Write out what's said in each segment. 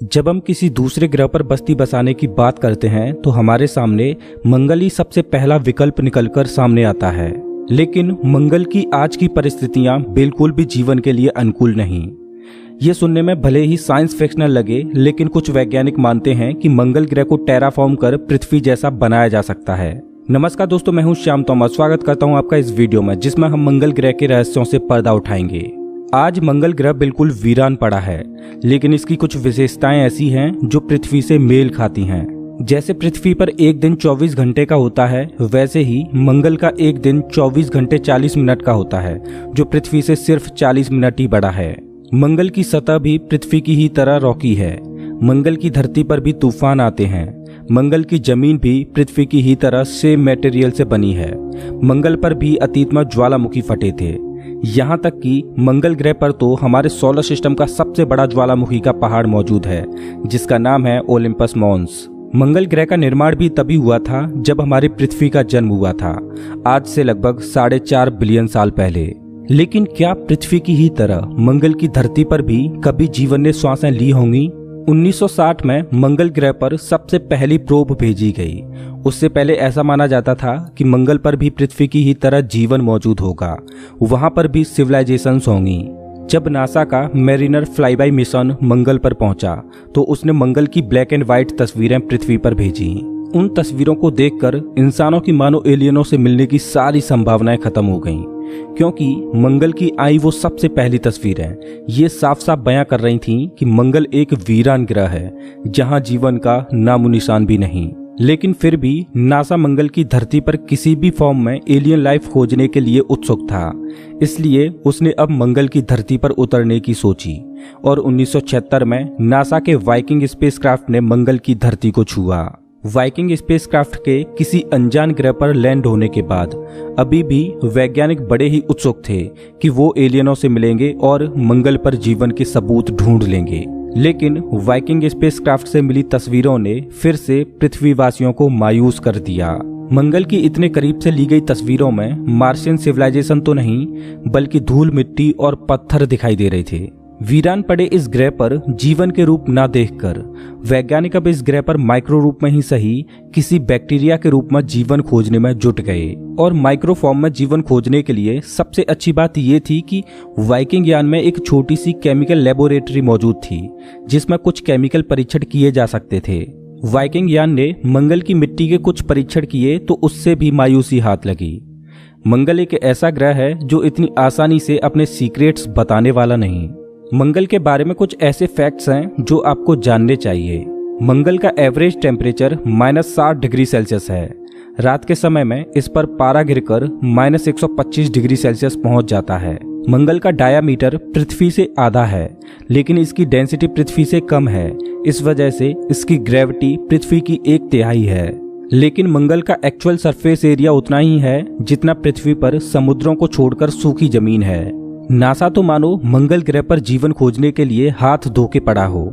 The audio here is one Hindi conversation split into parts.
जब हम किसी दूसरे ग्रह पर बस्ती बसाने की बात करते हैं तो हमारे सामने मंगल ही सबसे पहला विकल्प निकलकर सामने आता है। लेकिन मंगल की आज की परिस्थितियां बिल्कुल भी जीवन के लिए अनुकूल नहीं। ये सुनने में भले ही साइंस फिक्शनल लगे, लेकिन कुछ वैज्ञानिक मानते हैं कि मंगल ग्रह को टेराफॉर्म कर पृथ्वी जैसा बनाया जा सकता है। नमस्कार दोस्तों, मैं हूं श्याम तोमर। स्वागत करता हूं आपका इस वीडियो में, जिसमें हम मंगल ग्रह के रहस्यों से पर्दा उठाएंगे। आज मंगल ग्रह बिल्कुल वीरान पड़ा है, लेकिन इसकी कुछ विशेषताएं ऐसी हैं जो पृथ्वी से मेल खाती हैं। जैसे पृथ्वी पर एक दिन 24 घंटे का होता है, वैसे ही मंगल का एक दिन 24 घंटे 40 मिनट का होता है, जो पृथ्वी से सिर्फ 40 मिनट ही बड़ा है। मंगल की सतह भी पृथ्वी की ही तरह रॉकी है। मंगल की धरती पर भी तूफान आते हैं। मंगल की जमीन भी पृथ्वी की ही तरह सेम मटेरियल से बनी है। मंगल पर भी अतीत में ज्वालामुखी फटे थे। यहाँ तक कि मंगल ग्रह पर तो हमारे सोलर सिस्टम का सबसे बड़ा ज्वालामुखी का पहाड़ मौजूद है, जिसका नाम है ओलिम्पस मॉन्स। मंगल ग्रह का निर्माण भी तभी हुआ था जब हमारी पृथ्वी का जन्म हुआ था, आज से लगभग 4.5 बिलियन साल पहले। लेकिन क्या पृथ्वी की ही तरह मंगल की धरती पर भी कभी जीवन ने श्वासें ली होंगी? 1960 में मंगल ग्रह पर सबसे पहली प्रोब भेजी गई। उससे पहले ऐसा माना जाता था कि मंगल पर भी पृथ्वी की ही तरह जीवन मौजूद होगा, वहां पर भी सिविलाइजेशंस होंगी। जब नासा का मैरिनर फ्लाईबाय मिशन मंगल पर पहुंचा तो उसने मंगल की ब्लैक एंड व्हाइट तस्वीरें पृथ्वी पर भेजी। उन तस्वीरों को देखकर इंसानों की मानो एलियनों से मिलने की सारी संभावनाएं खत्म हो गईं, क्योंकि मंगल की आई वो सबसे पहली तस्वीरें ये साफ साफ बयां कर रही थीं कि मंगल एक वीरान ग्रह है, जहां जीवन का नामो निशान भी नहीं। लेकिन फिर भी नासा मंगल की धरती पर किसी भी फॉर्म में एलियन लाइफ खोजने के लिए उत्सुक था। इसलिए उसने अब मंगल की धरती पर उतरने की सोची और 1976 में नासा के वाइकिंग स्पेसक्राफ्ट ने मंगल की धरती को छुआ। वाइकिंग स्पेसक्राफ्ट के किसी अनजान ग्रह पर लैंड होने के बाद अभी भी वैज्ञानिक बड़े ही उत्सुक थे कि वो एलियनों से मिलेंगे और मंगल पर जीवन के सबूत ढूंढ लेंगे। लेकिन वाइकिंग स्पेसक्राफ्ट से मिली तस्वीरों ने फिर से पृथ्वीवासियों को मायूस कर दिया। मंगल की इतने करीब से ली गई तस्वीरों में मार्शियन सिविलाइजेशन तो नहीं, बल्कि धूल मिट्टी और पत्थर दिखाई दे रहे थे। वीरान पड़े इस ग्रह पर जीवन के रूप ना देखकर वैज्ञानिक अब इस ग्रह पर माइक्रो रूप में ही सही किसी बैक्टीरिया के रूप में जीवन खोजने में जुट गए। और माइक्रो फॉर्म में जीवन खोजने के लिए सबसे अच्छी बात ये थी कि वाइकिंग यान में एक छोटी सी केमिकल लेबोरेटरी मौजूद थी, जिसमें कुछ केमिकल परीक्षण किए जा सकते थे। वाइकिंग यान ने मंगल की मिट्टी के कुछ परीक्षण किए तो उससे भी मायूसी हाथ लगी। मंगल एक ऐसा ग्रह है जो इतनी आसानी से अपने सीक्रेट्स बताने वाला नहीं। मंगल के बारे में कुछ ऐसे फैक्ट्स हैं जो आपको जानने चाहिए। मंगल का एवरेज टेम्परेचर -60 डिग्री सेल्सियस है। रात के समय में इस पर पारा गिरकर -125 डिग्री सेल्सियस पहुंच जाता है। मंगल का डायामीटर पृथ्वी से आधा है, लेकिन इसकी डेंसिटी पृथ्वी से कम है। इस वजह से इसकी ग्रेविटी पृथ्वी की 1/3 है। लेकिन मंगल का एक्चुअल सरफेस एरिया उतना ही है जितना पृथ्वी पर समुद्रों को छोड़कर सूखी जमीन है। नासा तो मानो मंगल ग्रह पर जीवन खोजने के लिए हाथ धो के पड़ा हो।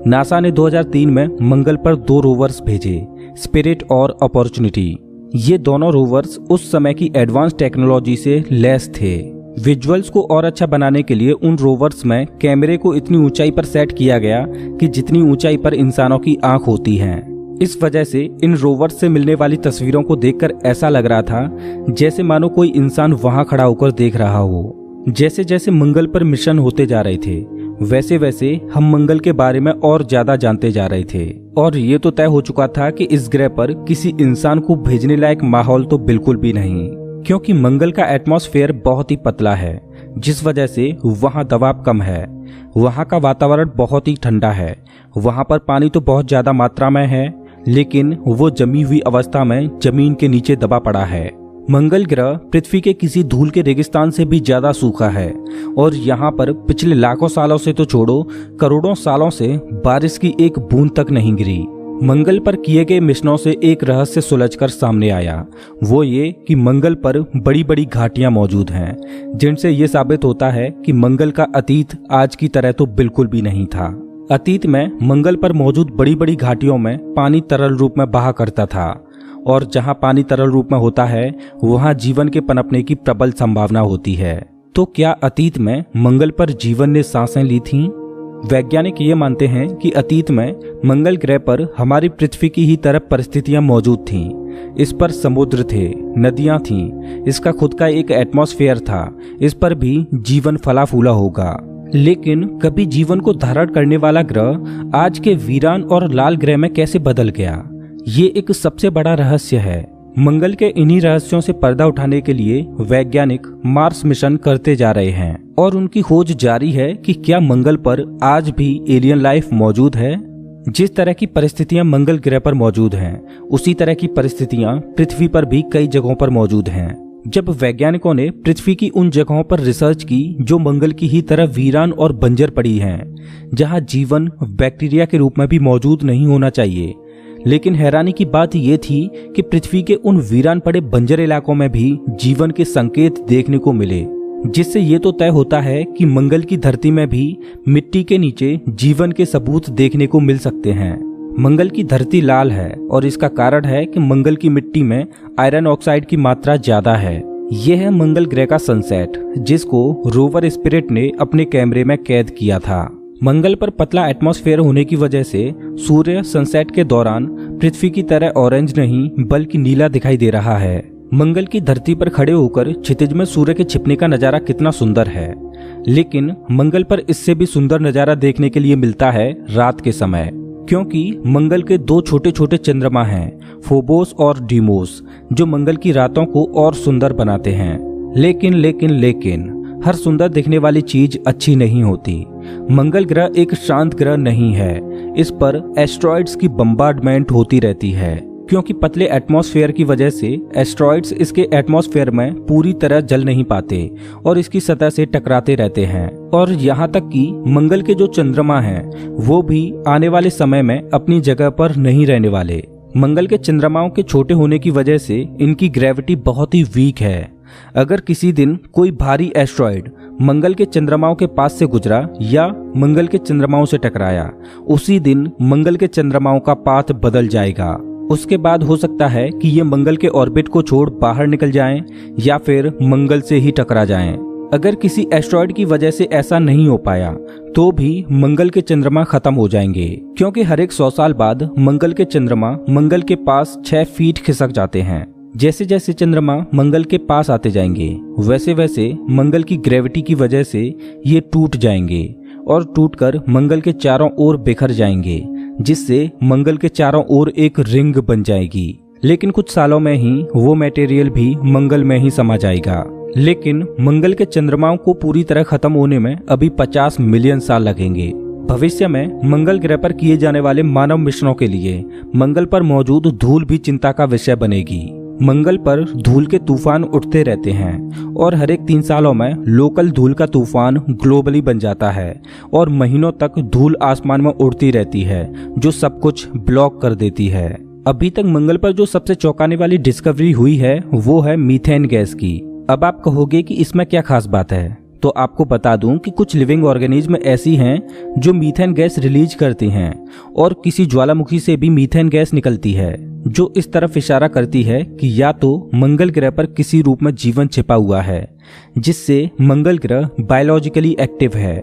नासा ने 2003 में मंगल पर 2 रोवर्स भेजे, स्पिरिट और अपॉर्चुनिटी। ये दोनों रोवर्स उस समय की एडवांस टेक्नोलॉजी से लैस थे। विजुअल्स को और अच्छा बनाने के लिए उन रोवर्स में कैमरे को इतनी ऊंचाई पर सेट किया गया कि जितनी ऊंचाई पर इंसानों की आंख होती है। इस वजह से इन रोवर्स से मिलने वाली तस्वीरों को देखकर ऐसा लग रहा था जैसे मानो कोई इंसान वहां खड़ा होकर देख रहा हो। जैसे जैसे मंगल पर मिशन होते जा रहे थे, वैसे वैसे हम मंगल के बारे में और ज्यादा जानते जा रहे थे। और ये तो तय हो चुका था कि इस ग्रह पर किसी इंसान को भेजने लायक माहौल तो बिल्कुल भी नहीं, क्योंकि मंगल का एटमॉस्फेयर बहुत ही पतला है, जिस वजह से वहाँ दबाव कम है। वहाँ का वातावरण बहुत ही ठंडा है। वहाँ पर पानी तो बहुत ज्यादा मात्रा में है, लेकिन वो जमी हुई अवस्था में जमीन के नीचे दबा पड़ा है। मंगल ग्रह पृथ्वी के किसी धूल के रेगिस्तान से भी ज्यादा सूखा है और यहाँ पर पिछले लाखों सालों से तो छोड़ो, करोड़ों सालों से बारिश की एक बूंद तक नहीं गिरी। मंगल पर किए गए मिशनों से एक रहस्य सुलझकर सामने आया, वो ये कि मंगल पर बड़ी बड़ी घाटियां मौजूद हैं, जिनसे ये साबित होता है कि मंगल का अतीत आज की तरह तो बिल्कुल भी नहीं था। अतीत में मंगल पर मौजूद बड़ी बड़ी घाटियों में पानी तरल रूप में बहा करता था, और जहां पानी तरल रूप में होता है वहां जीवन के पनपने की प्रबल संभावना होती है। तो क्या अतीत में मंगल पर जीवन ने सांसें ली थीं? वैज्ञानिक ये मानते हैं कि अतीत में मंगल ग्रह पर हमारी पृथ्वी की ही तरह परिस्थितियां मौजूद थीं। इस पर समुद्र थे, नदियां थीं, इसका खुद का एक एटमॉस्फेयर था, इस पर भी जीवन फला फूला होगा। लेकिन कभी जीवन को धारण करने वाला ग्रह आज के वीरान और लाल ग्रह में कैसे बदल गया, ये एक सबसे बड़ा रहस्य है। मंगल के इन्हीं रहस्यों से पर्दा उठाने के लिए वैज्ञानिक मार्स मिशन करते जा रहे हैं और उनकी खोज जारी है कि क्या मंगल पर आज भी एलियन लाइफ मौजूद है। जिस तरह की परिस्थितियां मंगल ग्रह पर मौजूद हैं, उसी तरह की परिस्थितियां पृथ्वी पर भी कई जगहों पर मौजूद हैं। जब वैज्ञानिकों ने पृथ्वी की उन जगहों पर रिसर्च की जो मंगल की ही तरह वीरान और बंजर पड़ी हैं, जहां जीवन बैक्टीरिया के रूप में भी मौजूद नहीं होना चाहिए, लेकिन हैरानी की बात यह थी कि पृथ्वी के उन वीरान पड़े बंजर इलाकों में भी जीवन के संकेत देखने को मिले, जिससे ये तो तय होता है कि मंगल की धरती में भी मिट्टी के नीचे जीवन के सबूत देखने को मिल सकते हैं। मंगल की धरती लाल है और इसका कारण है कि मंगल की मिट्टी में आयरन ऑक्साइड की मात्रा ज्यादा है। यह है मंगल ग्रह का सनसेट, जिसको रोवर स्पिरिट ने अपने कैमरे में कैद किया था। मंगल पर पतला एटमॉस्फेयर होने की वजह से सूर्य सनसेट के दौरान पृथ्वी की तरह ऑरेंज नहीं बल्कि नीला दिखाई दे रहा है। मंगल की धरती पर खड़े होकर क्षितिज में सूर्य के छिपने का नजारा कितना सुंदर है, लेकिन मंगल पर इससे भी सुंदर नजारा देखने के लिए मिलता है रात के समय, क्योंकि मंगल के दो छोटे छोटे चंद्रमा हैं, फोबोस और डीमोस, जो मंगल की रातों को और सुंदर बनाते हैं। लेकिन हर सुंदर दिखने वाली चीज अच्छी नहीं होती। मंगल ग्रह एक शांत ग्रह नहीं है, इस पर एस्ट्रॉइड्स की बम्बार्डमेंट होती रहती है, क्योंकि पतले एटमॉस्फेयर की वजह से एस्ट्रॉइड्स इसके एटमॉस्फेयर में पूरी तरह जल नहीं पाते और इसकी सतह से टकराते रहते हैं। और यहाँ तक कि मंगल के जो चंद्रमा हैं, वो भी आने वाले समय में अपनी जगह पर नहीं रहने वाले। मंगल के चंद्रमाओं के छोटे होने की वजह से इनकी ग्रेविटी बहुत ही वीक है। अगर किसी दिन कोई भारी एस्ट्रॉइड मंगल के चंद्रमाओं के पास से गुजरा या मंगल के चंद्रमाओं से टकराया, उसी दिन मंगल के चंद्रमाओं का पाथ बदल जाएगा। उसके बाद हो सकता है कि ये मंगल के ऑर्बिट को छोड़ बाहर निकल जाएं या फिर मंगल से ही टकरा जाएं। अगर किसी एस्ट्रॉइड की वजह से ऐसा नहीं हो पाया तो भी मंगल के चंद्रमा खत्म हो जाएंगे, क्योंकि हर एक 100 साल बाद मंगल के चंद्रमा मंगल के पास 6 फीट खिसक जाते हैं। जैसे जैसे चंद्रमा मंगल के पास आते जाएंगे, वैसे वैसे मंगल की ग्रेविटी की वजह से ये टूट जाएंगे और टूटकर मंगल के चारों ओर बिखर जाएंगे, जिससे मंगल के चारों ओर एक रिंग बन जाएगी। लेकिन कुछ सालों में ही वो मटेरियल भी मंगल में ही समा जाएगा। लेकिन मंगल के चंद्रमाओं को पूरी तरह खत्म होने में अभी 50 मिलियन साल लगेंगे। भविष्य में मंगल ग्रह पर किए जाने वाले मानव मिशनों के लिए मंगल पर मौजूद धूल भी चिंता का विषय बनेगी। मंगल पर धूल के तूफान उठते रहते हैं और हर एक 3 सालों में लोकल धूल का तूफान ग्लोबली बन जाता है और महीनों तक धूल आसमान में उड़ती रहती है, जो सब कुछ ब्लॉक कर देती है। अभी तक मंगल पर जो सबसे चौंकाने वाली डिस्कवरी हुई है वो है मीथेन गैस की। अब आप कहोगे कि इसमें क्या खास बात है, तो आपको बता दूं कि कुछ लिविंग ऑर्गेनिज्म ऐसी हैं जो मीथेन गैस रिलीज करती हैं और किसी ज्वालामुखी से भी मीथेन गैस निकलती है, जो इस तरफ इशारा करती है कि या तो मंगल ग्रह पर किसी रूप में जीवन छिपा हुआ है, जिससे मंगल ग्रह बायोलॉजिकली एक्टिव है,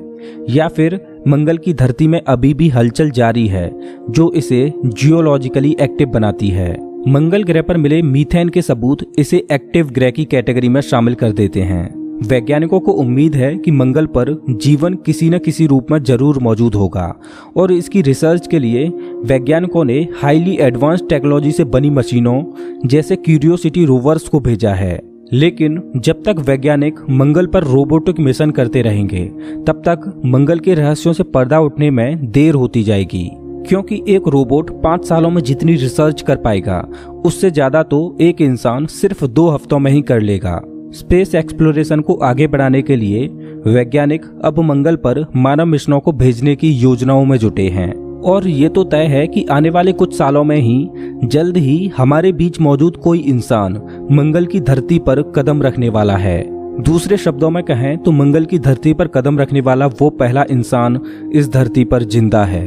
या फिर मंगल की धरती में अभी भी हलचल जारी है, जो इसे जियोलॉजिकली एक्टिव बनाती है। मंगल ग्रह पर मिले मीथेन के सबूत इसे एक्टिव ग्रह की कैटेगरी में शामिल कर देते हैं। वैज्ञानिकों को उम्मीद है कि मंगल पर जीवन किसी न किसी रूप में जरूर मौजूद होगा और इसकी रिसर्च के लिए वैज्ञानिकों ने हाईली एडवांस्ड टेक्नोलॉजी से बनी मशीनों जैसे क्यूरियोसिटी रोवर्स को भेजा है। लेकिन जब तक वैज्ञानिक मंगल पर रोबोटिक मिशन करते रहेंगे, तब तक मंगल के रहस्यों से पर्दा उठने में देर होती जाएगी, क्योंकि एक रोबोट 5 सालों में जितनी रिसर्च कर पाएगा, उससे ज्यादा तो एक इंसान सिर्फ 2 हफ्तों में ही कर लेगा। स्पेस एक्सप्लोरेशन को आगे बढ़ाने के लिए वैज्ञानिक अब मंगल पर मानव मिशनों को भेजने की योजनाओं में जुटे हैं और ये तो तय है कि आने वाले कुछ सालों में ही जल्द ही हमारे बीच मौजूद कोई इंसान मंगल की धरती पर कदम रखने वाला है। दूसरे शब्दों में कहें तो मंगल की धरती पर कदम रखने वाला वो पहला इंसान इस धरती पर जिंदा है।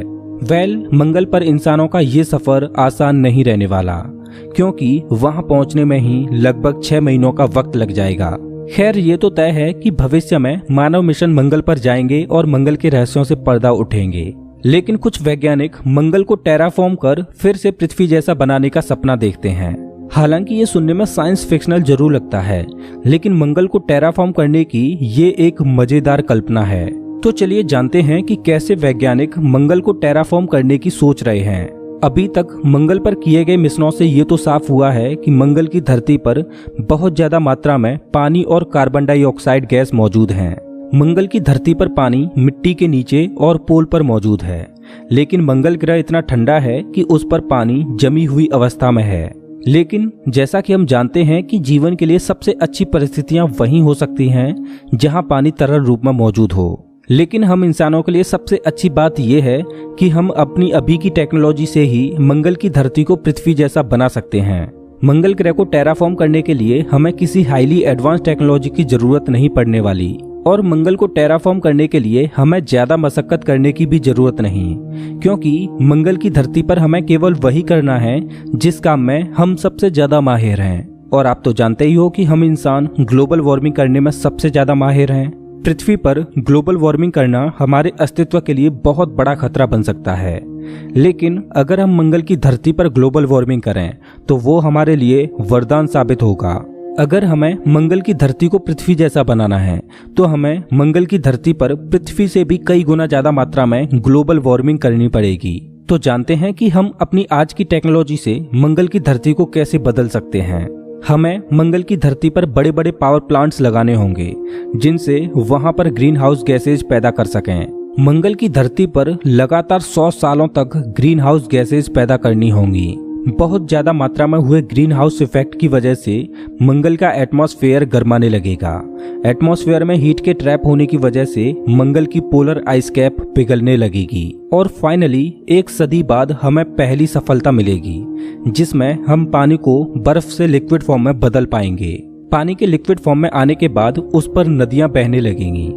मंगल पर इंसानों का ये सफर आसान नहीं रहने वाला, क्योंकि वहां पहुंचने में ही लगभग 6 महीनों का वक्त लग जाएगा। खैर ये तो तय है कि भविष्य में मानव मिशन मंगल पर जाएंगे और मंगल के रहस्यों से पर्दा उठेंगे, लेकिन कुछ वैज्ञानिक मंगल को टेराफॉर्म कर फिर से पृथ्वी जैसा बनाने का सपना देखते हैं। हालांकि ये सुनने में साइंस फिक्शनल जरूर लगता है, लेकिन मंगल को टेराफॉर्म करने की ये एक मजेदार कल्पना है। तो चलिए जानते हैं कि कैसे वैज्ञानिक मंगल को टेराफॉर्म करने की सोच रहे हैं। अभी तक मंगल पर किए गए मिशनों से ये तो साफ हुआ है कि मंगल की धरती पर बहुत ज्यादा मात्रा में पानी और कार्बन डाइऑक्साइड गैस मौजूद हैं। मंगल की धरती पर पानी मिट्टी के नीचे और पोल पर मौजूद है, लेकिन मंगल ग्रह इतना ठंडा है कि उस पर पानी जमी हुई अवस्था में है। लेकिन जैसा कि हम जानते हैं कि जीवन के लिए सबसे अच्छी परिस्थितियां वहीं हो सकती हैं जहां पानी तरल रूप में मौजूद हो। लेकिन हम इंसानों के लिए सबसे अच्छी बात यह है कि हम अपनी अभी की टेक्नोलॉजी से ही मंगल की धरती को पृथ्वी जैसा बना सकते हैं। मंगल ग्रह को टेराफॉर्म करने के लिए हमें किसी हाईली एडवांस टेक्नोलॉजी की जरूरत नहीं पड़ने वाली, और मंगल को टेराफॉर्म करने के लिए हमें ज्यादा मशक्कत करने की भी जरूरत नहीं, क्योंकि मंगल की धरती पर हमें केवल वही करना है जिस काम में हम सबसे ज्यादा माहिर हैं। और आप तो जानते ही हो कि हम इंसान ग्लोबल वार्मिंग करने में सबसे ज्यादा माहिर हैं। पृथ्वी पर ग्लोबल वार्मिंग करना हमारे अस्तित्व के लिए बहुत बड़ा खतरा बन सकता है, लेकिन अगर हम मंगल की धरती पर ग्लोबल वार्मिंग करें तो वो हमारे लिए वरदान साबित होगा। अगर हमें मंगल की धरती को पृथ्वी जैसा बनाना है तो हमें मंगल की धरती पर पृथ्वी से भी कई गुना ज्यादा मात्रा में ग्लोबल वार्मिंग करनी पड़ेगी। तो जानते हैं कि हम अपनी आज की टेक्नोलॉजी से मंगल की धरती को कैसे बदल सकते हैं। हमें मंगल की धरती पर बड़े बड़े पावर प्लांट्स लगाने होंगे जिनसे वहां पर ग्रीन हाउस गैसेज पैदा कर सकें। मंगल की धरती पर लगातार 100 सालों तक ग्रीन हाउस गैसेज पैदा करनी होंगी। बहुत ज्यादा मात्रा में हुए ग्रीन हाउस इफेक्ट की वजह से मंगल का एटमॉस्फेयर गर्माने लगेगा। एटमॉस्फेयर में हीट के ट्रैप होने की वजह से मंगल की पोलर आइस कैप पिघलने लगेगी और फाइनली 1 सदी बाद हमें पहली सफलता मिलेगी जिसमें हम पानी को बर्फ से लिक्विड फॉर्म में बदल पाएंगे। पानी के लिक्विड फॉर्म में आने के बाद उस पर नदियां बहने लगेंगी,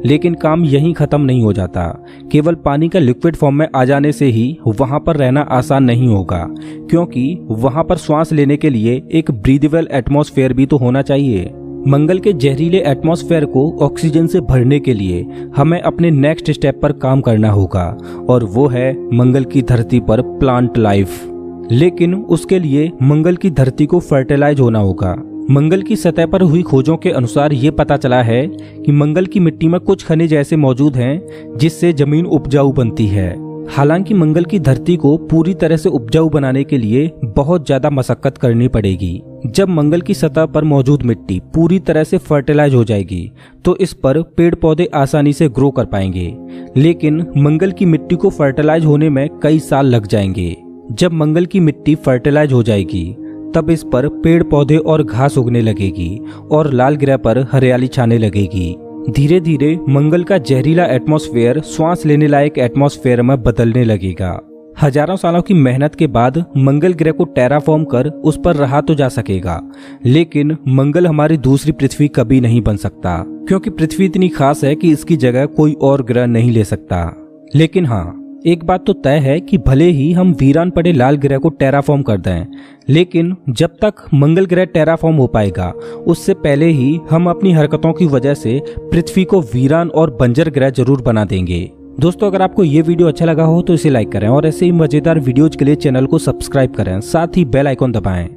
लेकिन काम यहीं खत्म नहीं हो जाता। केवल पानी का लिक्विड फॉर्म में आ जाने से ही वहां पर रहना आसान नहीं होगा, क्योंकि वहां पर श्वास लेने के लिए एक ब्रीदेबल एटमॉस्फेयर भी तो होना चाहिए। मंगल के जहरीले एटमॉस्फेयर को ऑक्सीजन से भरने के लिए हमें अपने नेक्स्ट स्टेप पर काम करना होगा, और वो है मंगल की धरती पर प्लांट लाइफ। लेकिन उसके लिए मंगल की धरती को फर्टिलाइज होना होगा। मंगल की सतह पर हुई खोजों के अनुसार ये पता चला है कि मंगल की मिट्टी में कुछ खनिज ऐसे मौजूद हैं जिससे जमीन उपजाऊ बनती है। हालांकि मंगल की धरती को पूरी तरह से उपजाऊ बनाने के लिए बहुत ज्यादा मशक्कत करनी पड़ेगी। जब मंगल की सतह पर मौजूद मिट्टी पूरी तरह से फर्टिलाइज हो जाएगी तो इस पर पेड़ पौधे आसानी से ग्रो कर पाएंगे, लेकिन मंगल की मिट्टी को फर्टिलाइज होने में कई साल लग जाएंगे। जब मंगल की मिट्टी फर्टिलाइज हो जाएगी तब इस पर पेड़ पौधे और घास उगने लगेगी और लाल ग्रह पर हरियाली छाने लगेगी। धीरे धीरे मंगल का जहरीला एटमॉस्फेयर श्वास लेने लायक एटमॉस्फेयर में बदलने लगेगा। हजारों सालों की मेहनत के बाद मंगल ग्रह को टेराफॉर्म कर उस पर रहा तो जा सकेगा, लेकिन मंगल हमारी दूसरी पृथ्वी कभी नहीं बन सकता, क्योंकि पृथ्वी इतनी खास है कि इसकी जगह कोई और ग्रह नहीं ले सकता। लेकिन हाँ, एक बात तो तय है कि भले ही हम वीरान पड़े लाल ग्रह को टेराफॉर्म कर दें, लेकिन जब तक मंगल ग्रह टेराफॉर्म हो पाएगा उससे पहले ही हम अपनी हरकतों की वजह से पृथ्वी को वीरान और बंजर ग्रह जरूर बना देंगे। दोस्तों, अगर आपको ये वीडियो अच्छा लगा हो तो इसे लाइक करें और ऐसे ही मजेदार वीडियोज के लिए चैनल को सब्सक्राइब करें, साथ ही बेल आइकॉन दबाएं।